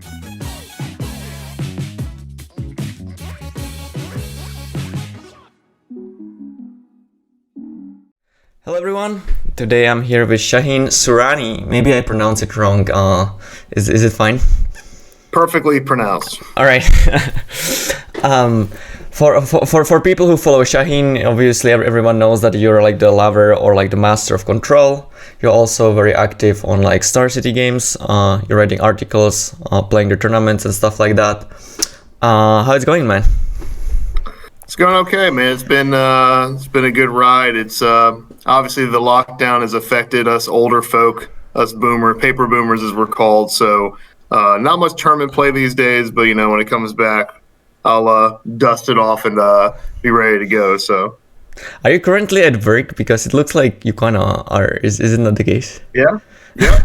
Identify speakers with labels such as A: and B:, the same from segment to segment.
A: Hello everyone, today I'm here with Shaheen Soorani. Maybe I pronounce it wrong, is it fine?
B: Perfectly pronounced.
A: Alright. For people who follow Shaheen, obviously everyone knows that you're like the lover or like the master of control. You're also very active on like Starcitygames, you're writing articles, playing the tournaments and stuff like that. How it's going, man?
B: It's going okay, man. It's been a good ride. It's obviously the lockdown has affected us older folk, us paper boomers as we're called. So not much tournament play these days, but when it comes back, I'll dust it off and be ready to go. So,
A: are you currently at work? Because it looks like you kind of are. Is it not the case?
B: Yeah.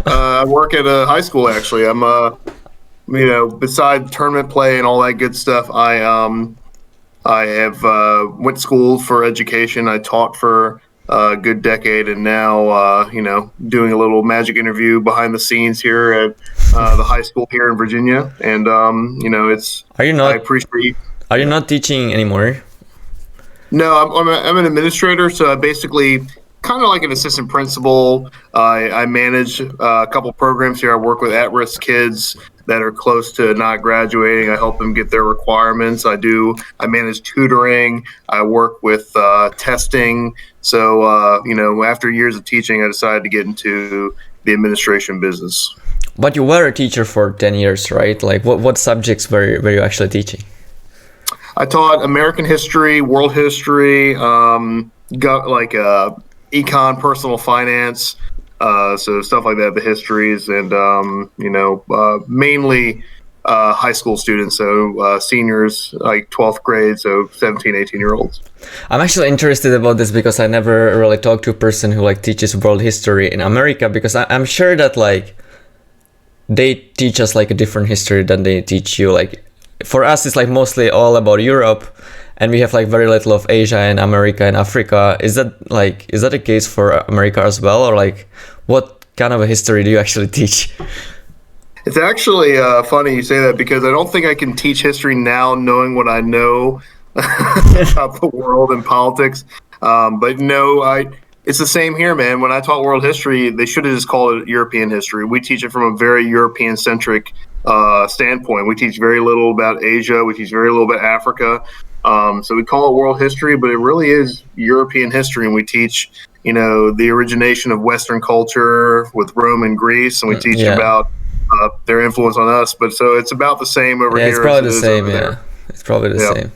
B: I work at a high school actually. I'm besides tournament play and all that good stuff, I have went to school for education. I taught for a good decade, and now doing a little magic interview behind the scenes here at the high school here in Virginia. And it's.
A: Are you not?
B: I appreciate.
A: Are you not teaching anymore?
B: No, I'm an administrator, so I basically kind of like an assistant principal. I manage a couple programs here. I work with at-risk kids that are close to not graduating. I help them get their requirements. I manage tutoring. I work with testing. So, after years of teaching, I decided to get into the administration business.
A: But you were a teacher for 10 years, right? Like what subjects were you actually teaching?
B: I taught American history, world history, econ, personal finance, so stuff like that, the histories, and mainly high school students, so seniors, like 12th grade, so 17, 18-year-olds.
A: I'm actually interested about this because I never really talked to a person who like teaches world history in America, because I'm sure that like they teach us like a different history than they teach you. Like for us, it's like mostly all about Europe, and we have like very little of Asia and America and Africa. Is that the case for America as well, or like what kind of a history do you actually teach?
B: It's actually funny you say that, because I don't think I can teach history now knowing what I know about the world and politics. But no, it's the same here, man. When I taught world history, they should have just called it European history. We teach it from a very European-centric standpoint. We teach very little about Asia. We teach very little about Africa. So we call it world history, but it really is European history. And we teach, the origination of Western culture with Rome and Greece, and we teach about their influence on us. But so it's about the same over here.
A: It's probably the same. Yeah, it's probably the same.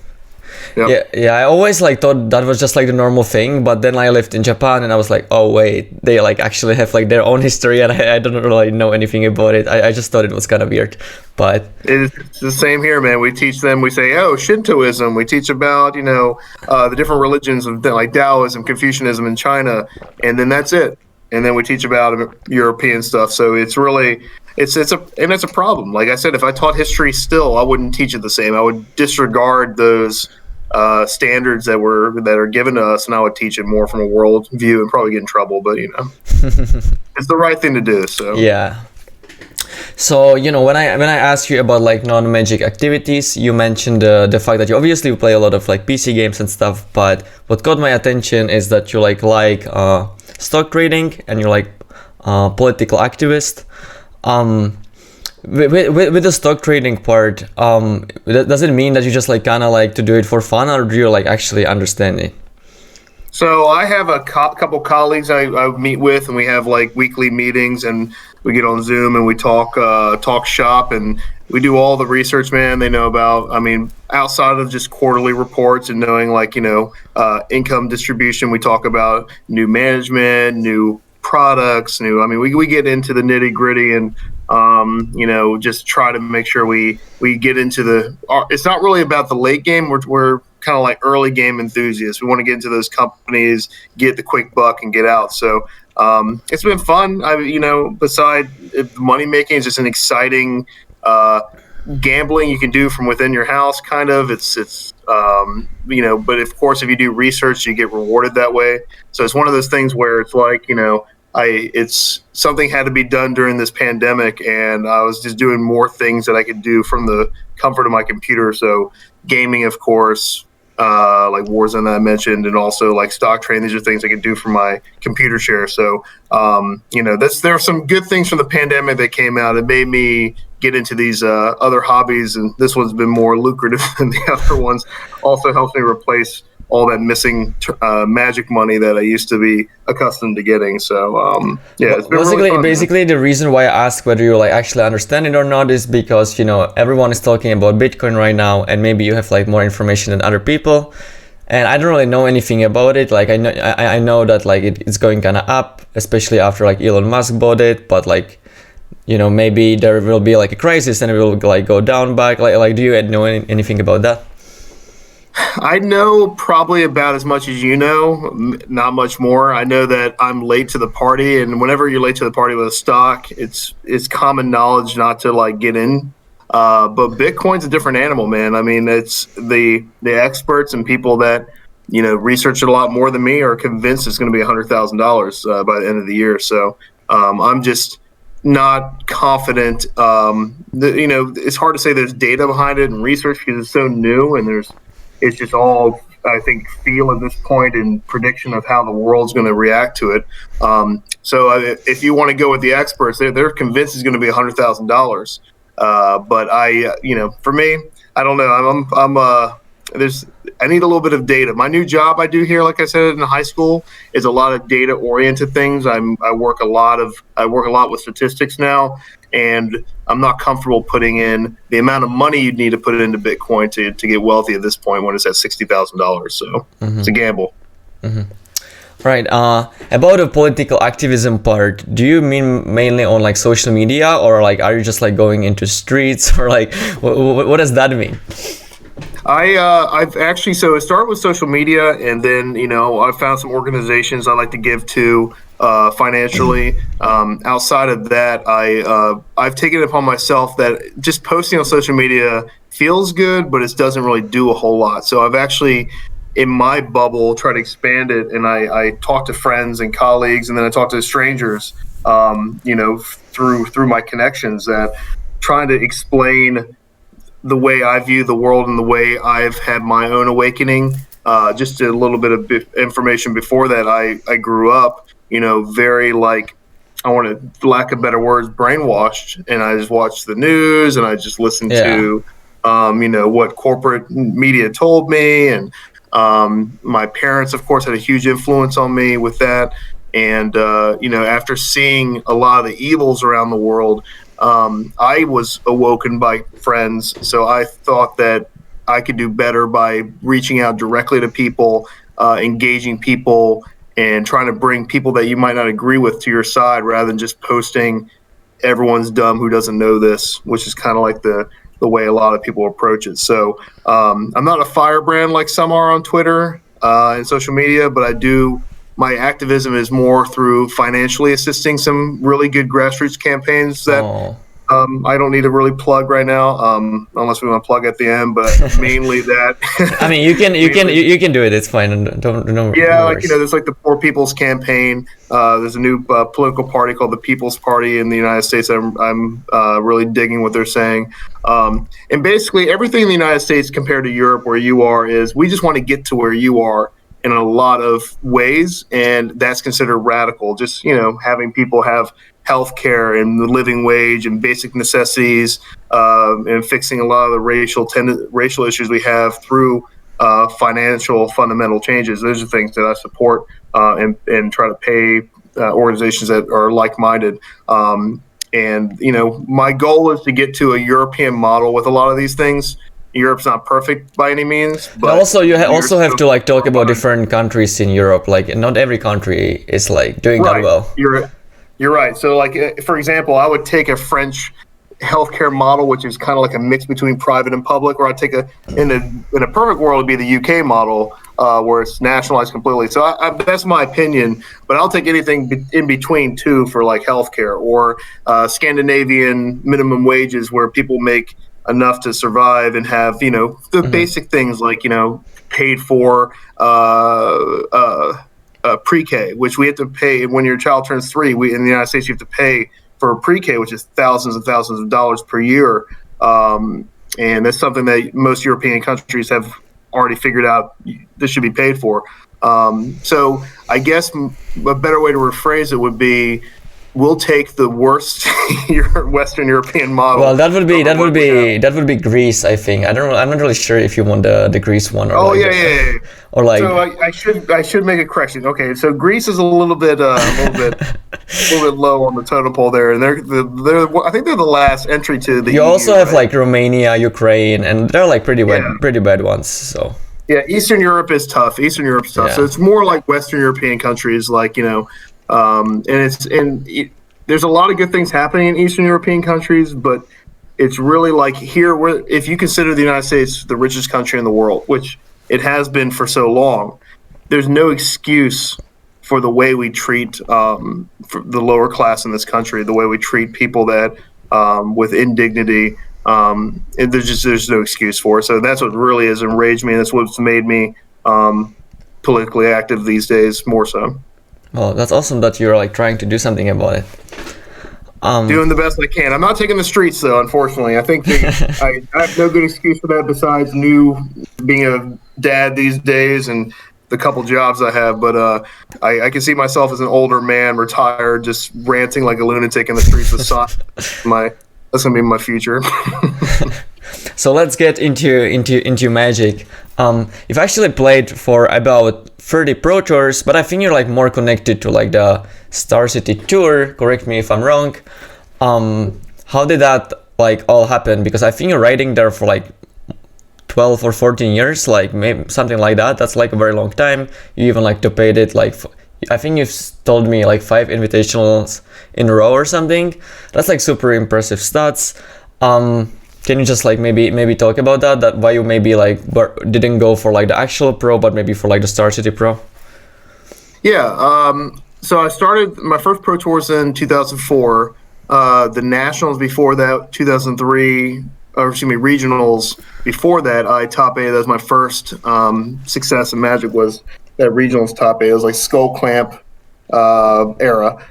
B: Yep.
A: Yeah. I always like thought that was just like the normal thing, but then I lived in Japan and I was like, oh wait, they like actually have like their own history, and I don't really know anything about it. I just thought it was kind of weird, but
B: it's the same here, man. We teach them. We say, Shintoism. We teach about the different religions of like Taoism, Confucianism in China, and then that's it. And then we teach about European stuff. So it's really. It's a problem. Like I said, if I taught history still, I wouldn't teach it the same. I would disregard those standards that are given to us, and I would teach it more from a world view and probably get in trouble. But it's the right thing to do. So
A: yeah. So when I asked you about like non-magic activities, you mentioned the fact that you obviously play a lot of like PC games and stuff. But what caught my attention is that you like stock trading, and you're like political activist. With the stock trading part, does it mean that you just like kind of like to do it for fun, or do you like actually understand it?
B: So I have a couple colleagues I meet with, and we have like weekly meetings, and we get on Zoom and we talk shop, and we do all the research, man. They know about, outside of just quarterly reports and knowing like, income distribution, we talk about new management, new products, we get into the nitty gritty, and just try to make sure we get into it's not really about the late game. We're kind of like early game enthusiasts. We want to get into those companies, get the quick buck, and get out. So it's been fun. Beside money making, it's just an exciting gambling you can do from within your house. Kind of, but of course, if you do research, you get rewarded that way. So it's one of those things where it's like, it's something had to be done during this pandemic, and I was just doing more things that I could do from the comfort of my computer. So gaming, of course, like Warzone that I mentioned, and also like stock trading. These are things I could do from my computer share. So, there are some good things from the pandemic that came out. It made me get into these other hobbies, and this one's been more lucrative than the other ones. Also helps me replace all that missing magic money that I used to be accustomed to getting. So it's been really fun.
A: Basically the reason why I ask whether you like actually understand it or not is because everyone is talking about Bitcoin right now, and maybe you have like more information than other people, and I don't really know anything about it. Like I know that like it's going kind of up, especially after like Elon Musk bought it, but like maybe there will be like a crisis and it will like go down back. Like do you know anything about that?
B: I know probably about as much as you know, not much more. I know that I'm late to the party, and whenever you're late to the party with a stock, it's common knowledge not to like get in. But Bitcoin's a different animal, man. I mean, it's the experts and people that research it a lot more than me are convinced it's going to be $100,000 by the end of the year. So I'm just not confident. It's hard to say there's data behind it and research because it's so new, and it's just all, I think, feel at this point and prediction of how the world's going to react to it. So if you want to go with the experts, they're convinced it's going to be $100,000. But for me, I don't know. I need a little bit of data. My new job I do here, like I said, in high school, is a lot of data-oriented things. I work a lot with statistics now, and I'm not comfortable putting in the amount of money you'd need to put it into Bitcoin to get wealthy at this point when it's at $60,000. So It's a gamble.
A: Mm-hmm. Right. About the political activism part, do you mean mainly on like social media, or like are you just like going into streets, or like what does that mean?
B: I've actually, so it started with social media, and then I found some organizations I like to give to financially. Outside of that, I've taken it upon myself that just posting on social media feels good, but it doesn't really do a whole lot. So I've actually, in my bubble, tried to expand it, and I talk to friends and colleagues, and then I talk to strangers, through my connections, that trying to explain the way I view the world and the way I've had my own awakening. Just a little bit of information before that. I grew up, very like, I want to, lack of better words, brainwashed, and I just watched the news and I just listened to, what corporate media told me, and my parents, of course, had a huge influence on me with that. And after seeing a lot of the evils around the world, I was awoken by friends, so I thought that I could do better by reaching out directly to people, engaging people, and trying to bring people that you might not agree with to your side, rather than just posting everyone's dumb who doesn't know this, which is kind of like the way a lot of people approach it. So I'm not a firebrand like some are on Twitter and social media, but my activism is more through financially assisting some really good grassroots campaigns that I don't need to really plug right now, unless we want to plug at the end. But mainly that.
A: I mean, you can do it. It's fine. Don't.
B: Yeah, like there's like the Poor People's Campaign. There's a new political party called the People's Party in the United States. I'm really digging what they're saying. And basically, everything in the United States compared to Europe, where you are, is we just want to get to where you are in a lot of ways, and that's considered radical. Just having people have health care and the living wage and basic necessities, and fixing a lot of the racial issues we have through financial fundamental changes. Those are things that I support, and try to pay organizations that are like-minded. And my goal is to get to a European model with a lot of these things. Europe's not perfect by any means, but
A: also you also have to like talk about different countries in Europe. Like not every country is like doing that well.
B: You're right. So like, for example, I would take a French healthcare model, which is kind of like a mix between private and public, or I'd take in a perfect world, it'd be the UK model, where it's nationalized completely. So that's my opinion, but I'll take anything in between too for like healthcare, or Scandinavian minimum wages where people make enough to survive and have, the basic things like, paid for, pre-K, which we have to pay when your child turns 3. We in the United States you have to pay for pre-K, which is thousands and thousands of dollars per year, and that's something that most European countries have already figured out this should be paid for. So I guess a better way to rephrase it would be, we'll take the worst Western European model.
A: Well, that would be Greece, I think. I'm not really sure if you want the Greece one. Or Or like.
B: So I should make a correction. Okay, so Greece is a little bit low on the totem pole there, and they're I think they're the last entry to the.
A: You
B: EU,
A: also have like Romania, Ukraine, and they're like pretty bad ones. So.
B: Yeah, Eastern Europe is tough. Yeah. So it's more like Western European countries, like there's a lot of good things happening in Eastern European countries, but it's really like here, where if you consider the United States the richest country in the world, which it has been for so long, there's no excuse for the way we treat for the lower class in this country, the way we treat people that with indignity. There's no excuse for it. So that's what really has enraged me. That's what's made me politically active these days, more so.
A: Well, that's awesome that you're like trying to do something about it.
B: Doing the best I can. I'm not taking the streets though, unfortunately. I think I have no good excuse for that besides being a dad these days and the couple jobs I have. But I can see myself as an older man, retired, just ranting like a lunatic in the streets with socks. That's gonna be my future.
A: So let's get into Magic. You've actually played for about 30 Pro Tours, but I think you're like more connected to like the Star City Tour. Correct me if I'm wrong. How did that like all happen? Because I think you're riding there for like 12 or 14 years, like maybe something like that. That's like a very long time. You even like to paid it like. I think you've told me like 5 invitationals in a row or something. That's like super impressive stats. Can you just like maybe talk about that why you maybe like didn't go for like the actual pro, but maybe for like the Star City Pro?
B: Yeah. So I started my first pro tours in 2004. The nationals before that, 2003, or excuse me, regionals before that, I top 8. That was my first success in Magic, was that regionals top 8. It was like Skull Clamp era.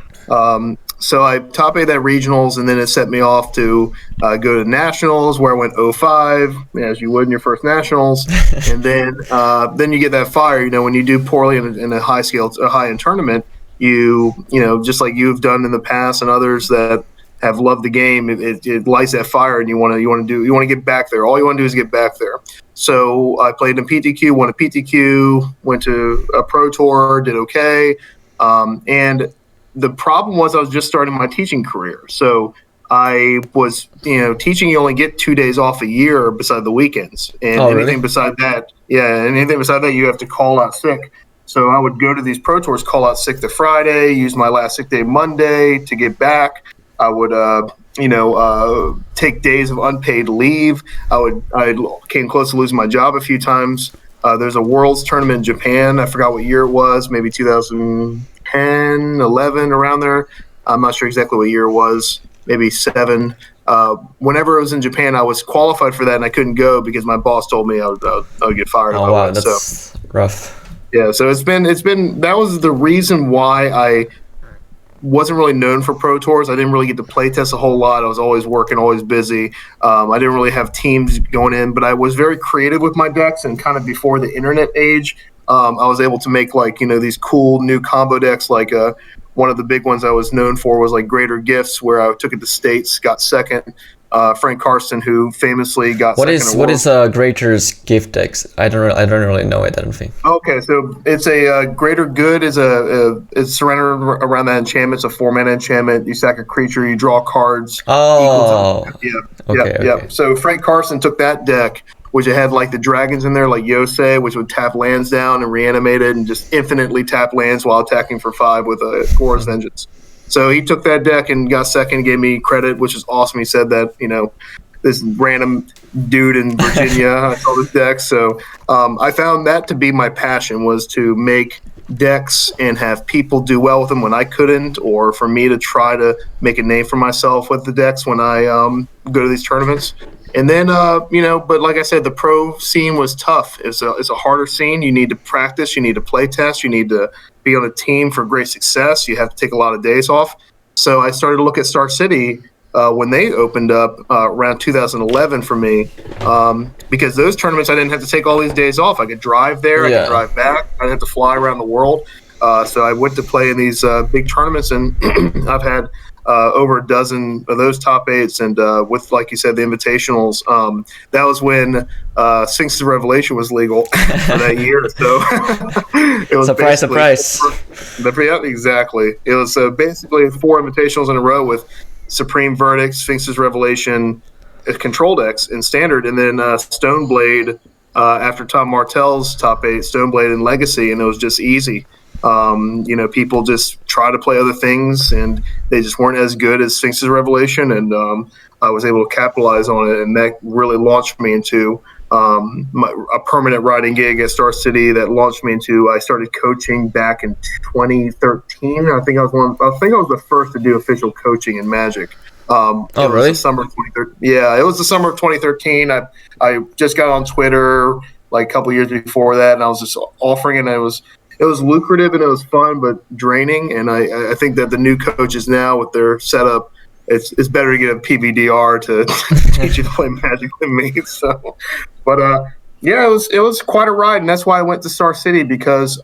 B: So I top 8 that regionals, and then it set me off to go to nationals, where I went 0-5, as you would in your first nationals. And then you get that fire. When you do poorly in a high-end tournament, you just like you've done in the past and others that have loved the game, it lights that fire, and you want to get back there. All you want to do is get back there. So I played in PTQ, won a PTQ, went to a Pro Tour, did okay, and the problem was I was just starting my teaching career. So I was, teaching, you only get 2 days off a year beside the weekends. And anything beside that, you have to call out sick. So I would go to these Pro Tours, call out sick to Friday, use my last sick day Monday to get back. I would, take days of unpaid leave. I came close to losing my job a few times. There's a Worlds tournament in Japan. I forgot what year it was, maybe 2010, 11, around there. I'm not sure exactly what year it was, maybe 7. Whenever it was in Japan, I was qualified for that, and I couldn't go because my boss told me I would get fired.
A: Oh, wow, that's rough.
B: Yeah, so it's been that was the reason why I wasn't really known for Pro Tours. I didn't really get to play test a whole lot. I was always working, always busy. I didn't really have teams going in, but I was very creative with my decks, and kind of before the internet age, I was able to make these cool new combo decks. Like one of the big ones I was known for was like Greater Gifts, where I took it to states, got second. Frank Karsten, who famously got
A: what is Greater's gift decks? I don't really know it. I don't think.
B: Okay, so it's a Greater Good is it's surrendered around that enchantment. It's a 4-mana enchantment. You sack a creature, you draw cards.
A: Oh,
B: yeah. So Frank Karsten took that deck, which it had like the dragons in there, like Yosei, which would tap lands down and reanimate it, and just infinitely tap lands while attacking for 5 with a Gore's Vengeance. So he took that deck and got second, gave me credit, which is awesome. He said that, this random dude in Virginia saw this deck. So I found that to be my passion, was to make decks and have people do well with them when I couldn't, or for me to try to make a name for myself with the decks when I go to these tournaments. And then, but like I said, the pro scene was tough. It's a harder scene. You need to practice. You need to play test. You need to be on a team for great success, you have to take a lot of days off. So I started to look at Star City when they opened up around 2011 for me, because those tournaments I didn't have to take all these days off. I could drive there, I could drive back. I didn't have to fly around the world. So I went to play in these big tournaments, and I've had over a dozen of those top eights, and with, like you said, the invitationals. That was when Sphinx's Revelation was legal for that year. So it was
A: surprise.
B: Yeah, exactly. It was basically 4 invitationals in a row with Supreme Verdict, Sphinx's Revelation, Control decks in Standard, and then Stoneblade after Tom Martell's top 8, Stoneblade and Legacy, and it was just easy. People just try to play other things, and they just weren't as good as Sphinx's Revelation, and I was able to capitalize on it, and that really launched me into a permanent writing gig at Star City. That launched me into, I started coaching back in 2013. I think I was the first to do official coaching in Magic.
A: Really?
B: The summer of 2013. Yeah, it was the summer of 2013. I just got on Twitter like a couple years before that, and I was just offering it, and it was lucrative and it was fun, but draining. And I think that the new coaches now with their setup, it's better to get a PVDR to teach you to play Magic than me. So, but it was quite a ride, and that's why I went to Star City, because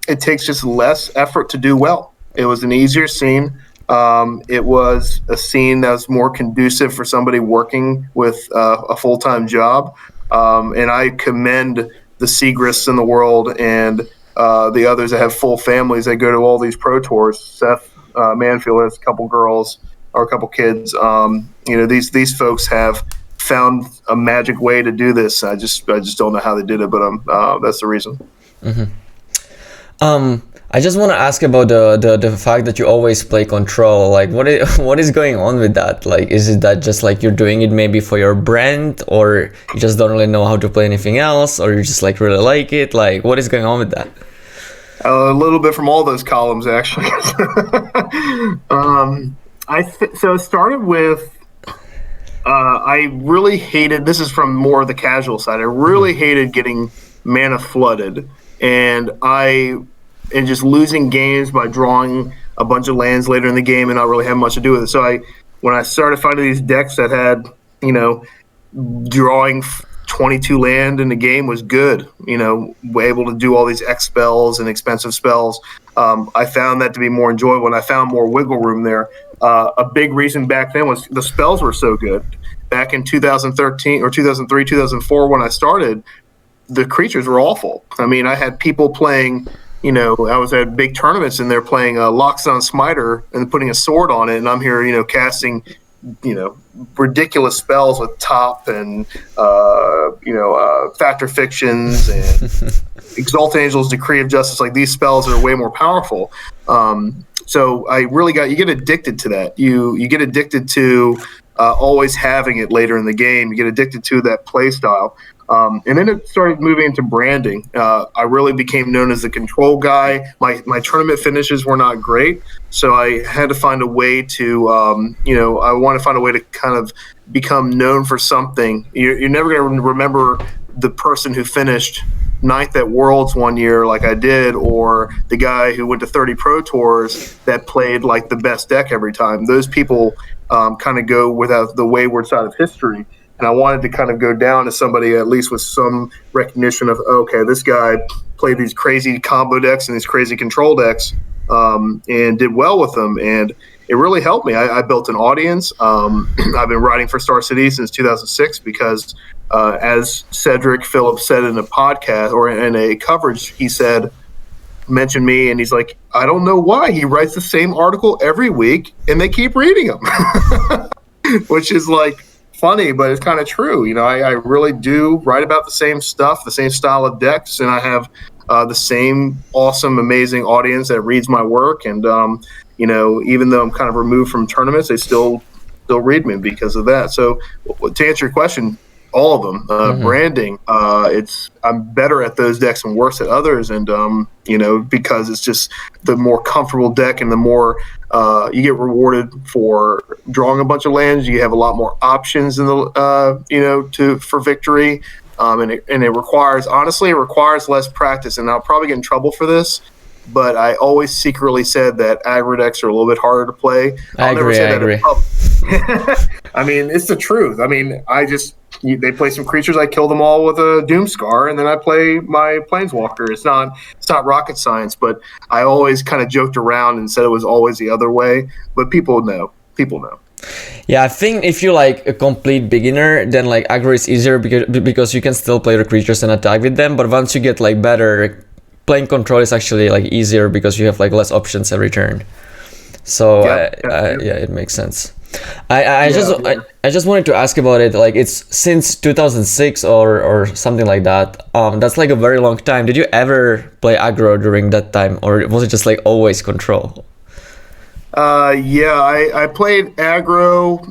B: it takes just less effort to do well. It was an easier scene. It was a scene that was more conducive for somebody working with a full-time job, and I commend the Segrists in the world and the others that have full families that go to all these pro tours. Seth Manfield has a couple girls or a couple kids. These folks have found a magic way to do this. I just don't know how they did it, but that's the reason.
A: Mm-hmm. I just want to ask about the fact that you always play Control. Like, what is going on with that? Like, is it that just like you're doing it maybe for your brand, or you just don't really know how to play anything else, or you just like really like it? Like, what is going on with that?
B: A little bit from all those columns, actually. So it started with, I really hated, this is from more of the casual side, I really hated getting mana flooded, and just losing games by drawing a bunch of lands later in the game and not really having much to do with it. So when I started finding these decks that had, drawing 22 land in the game was good, able to do all these X spells and expensive spells. I found that to be more enjoyable, and I found more wiggle room there. A big reason back then was the spells were so good. Back in 2013 or 2003, 2004, when I started, the creatures were awful. I mean, I had people playing, I was at big tournaments and they're playing a Loxodon Smiter and putting a sword on it, and I'm here, casting, ridiculous spells with Top and, Factor Fictions and Exalt Angel's Decree of Justice. Like, these spells are way more powerful. So I really you get addicted to that. You get addicted to always having it later in the game. You get addicted to that play style. And then it started moving into branding. I really became known as the control guy. My tournament finishes were not great, so I had to find a way to, I want to find a way to kind of become known for something. You're never going to remember the person who finished 9th at Worlds one year like I did, or the guy who went to 30 Pro Tours that played like the best deck every time. Those people kind of go without the wayward side of history. And I wanted to kind of go down to somebody at least with some recognition of, okay, this guy played these crazy combo decks and these crazy control decks and did well with them. And it really helped me. I built an audience. I've been writing for Star City since 2006 because, as Cedric Phillips said in a podcast or in a coverage, he mentioned me, and he's like, I don't know why he writes the same article every week and they keep reading them, which is like funny, but it's kind of true. I really do write about the same stuff, the same style of decks, and I have the same awesome, amazing audience that reads my work. And even though I'm kind of removed from tournaments, they still read me because of that. So to answer your question, all of them, branding, I'm better at those decks and worse at others. And, because it's just the more comfortable deck and the more you get rewarded for drawing a bunch of lands, you have a lot more options in the, for victory. And it requires less practice. And I'll probably get in trouble for this. but I always secretly said that aggro decks are a little bit harder to play.
A: I agree.
B: I mean, it's the truth. I mean, they play some creatures, I kill them all with a Doomscar, and then I play my Planeswalker. It's not rocket science, but I always kind of joked around and said it was always the other way. But people know.
A: Yeah, I think if you're like a complete beginner, then like aggro is easier because you can still play the creatures and attack with them. But once you get like better, playing control is actually like easier because you have like less options every turn. So yeah, it makes sense. I just wanted to ask about it. Like it's since 2006 or something like that. That's like a very long time. Did you ever play aggro during that time, or was it just like always control?
B: I played aggro.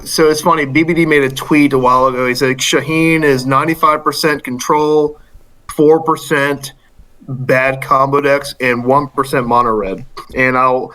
B: So it's funny. BBD made a tweet a while ago. He said Shaheen is 95% control, 4% bad combo decks, and 1% mono red. And I'll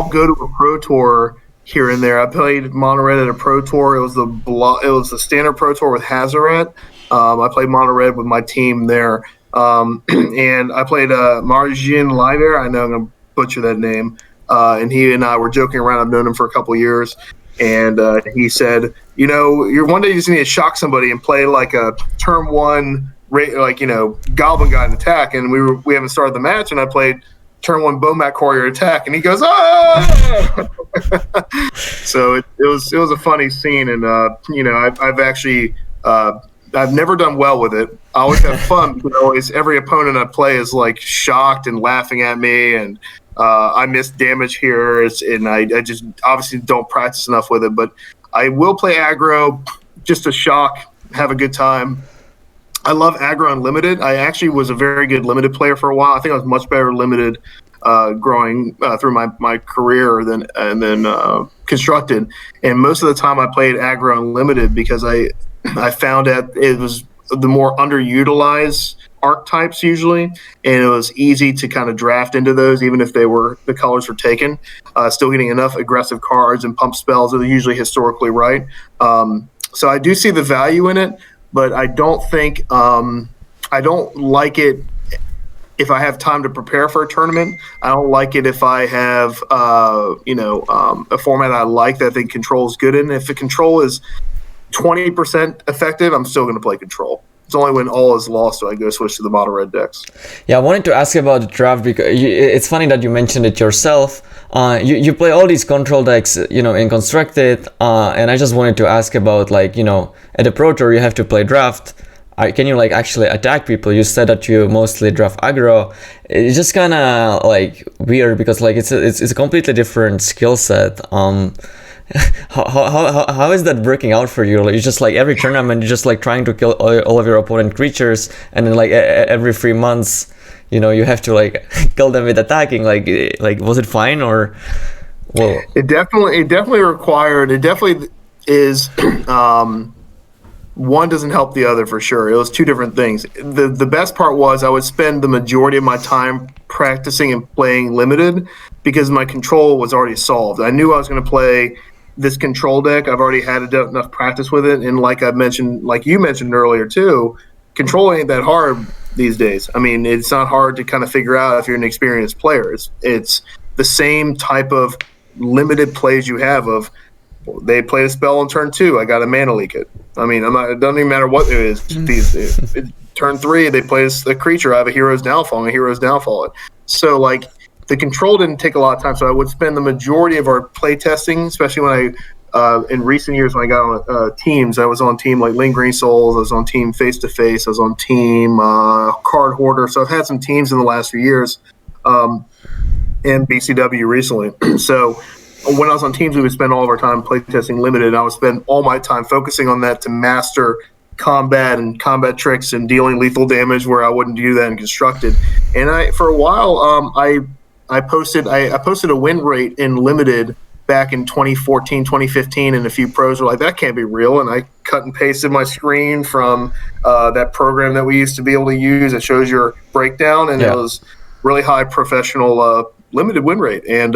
B: go to a pro tour here and there. I played mono red at a pro tour. It was the standard pro tour with Hazaret. I played mono red with my team there, and I played Marjin Liver. I know I'm gonna butcher that name. And he and I were joking around. I've known him for a couple of years, and he said, you're one day you just need to shock somebody and play like a turn one. Goblin Guide attack, and we haven't started the match, and I played turn one Bomat Courier attack, and he goes, ah! So it was a funny scene, and I've actually I've never done well with it. I always have fun because every opponent I play is like shocked and laughing at me, and I miss damage here, and I just obviously don't practice enough with it, but I will play aggro just to shock, have a good time. I love aggro unlimited. I actually was a very good limited player for a while. I think I was much better limited growing through my career than constructed. And most of the time I played aggro unlimited because I found that it was the more underutilized archetypes usually, and it was easy to kind of draft into those even if the colors were taken. Still getting enough aggressive cards and pump spells that are usually historically right. So I do see the value in it. But I don't think I don't like it if I have time to prepare for a tournament. I don't like it if I have a format I like that I think control is good in. If the control is 20% effective, I'm still going to play control. It's only when all is lost do I go switch to the mono red decks.
A: Yeah, I wanted to ask you about the draft because it's funny that you mentioned it yourself. You play all these control decks, in constructed, and I just wanted to ask about at the Pro Tour you have to play draft. Can you actually attack people? You said that you mostly draft aggro. It's just kind of weird because it's a completely different skill set. How is that working out for you? You just every tournament you're just trying to kill all of your opponent creatures, and then every 3 months you have to kill them with attacking. Was it fine or well?
B: It definitely required. It definitely is. One doesn't help the other for sure. It was two different things. The best part was I would spend the majority of my time practicing and playing limited because my control was already solved. I knew I was going to play this control deck. I've already had enough practice with it, and like you mentioned earlier too, control ain't that hard these days. I mean, it's not hard to kind of figure out if you're an experienced player. It's the same type of limited plays you have of they played a spell on turn 2. I got to mana leak it. I mean, it doesn't even matter what it is. Turn 3, they play a creature. I have a hero's downfall, and a hero's downfall. So the control didn't take a lot of time. So I would spend the majority of our play testing, especially when in recent years when I got on teams. I was on team like Lingering Souls. I was on team Face to Face. I was on team Card Hoarder. So I've had some teams in the last few years, and BCW recently. So when I was on teams, we would spend all of our time playtesting limited. And I would spend all my time focusing on that to master combat and combat tricks and dealing lethal damage where I wouldn't do that in constructed. And for a while, I posted a win rate in limited back in 2014, 2015, and a few pros were like, that can't be real. And I cut and pasted my screen from that program that we used to be able to use. It shows your breakdown, and It was really high professional limited win rate. And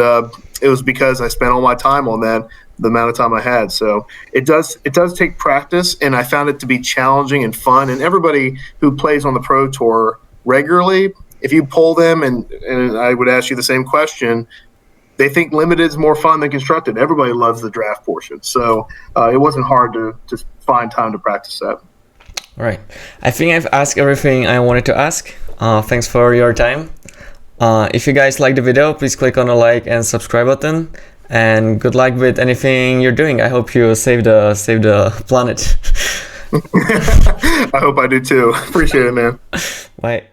B: it was because I spent all my time on that, the amount of time I had. So it does take practice, and I found it to be challenging and fun. And everybody who plays on the Pro Tour regularly if you poll them, and I would ask you the same question, they think limited is more fun than constructed. Everybody loves the draft portion. So it wasn't hard to just find time to practice that.
A: All right. I think I've asked everything I wanted to ask. Thanks for your time. If you guys like the video, please click on the like and subscribe button. And good luck with anything you're doing. I hope you save the planet.
B: I hope I do too. Appreciate it, man.
A: Bye.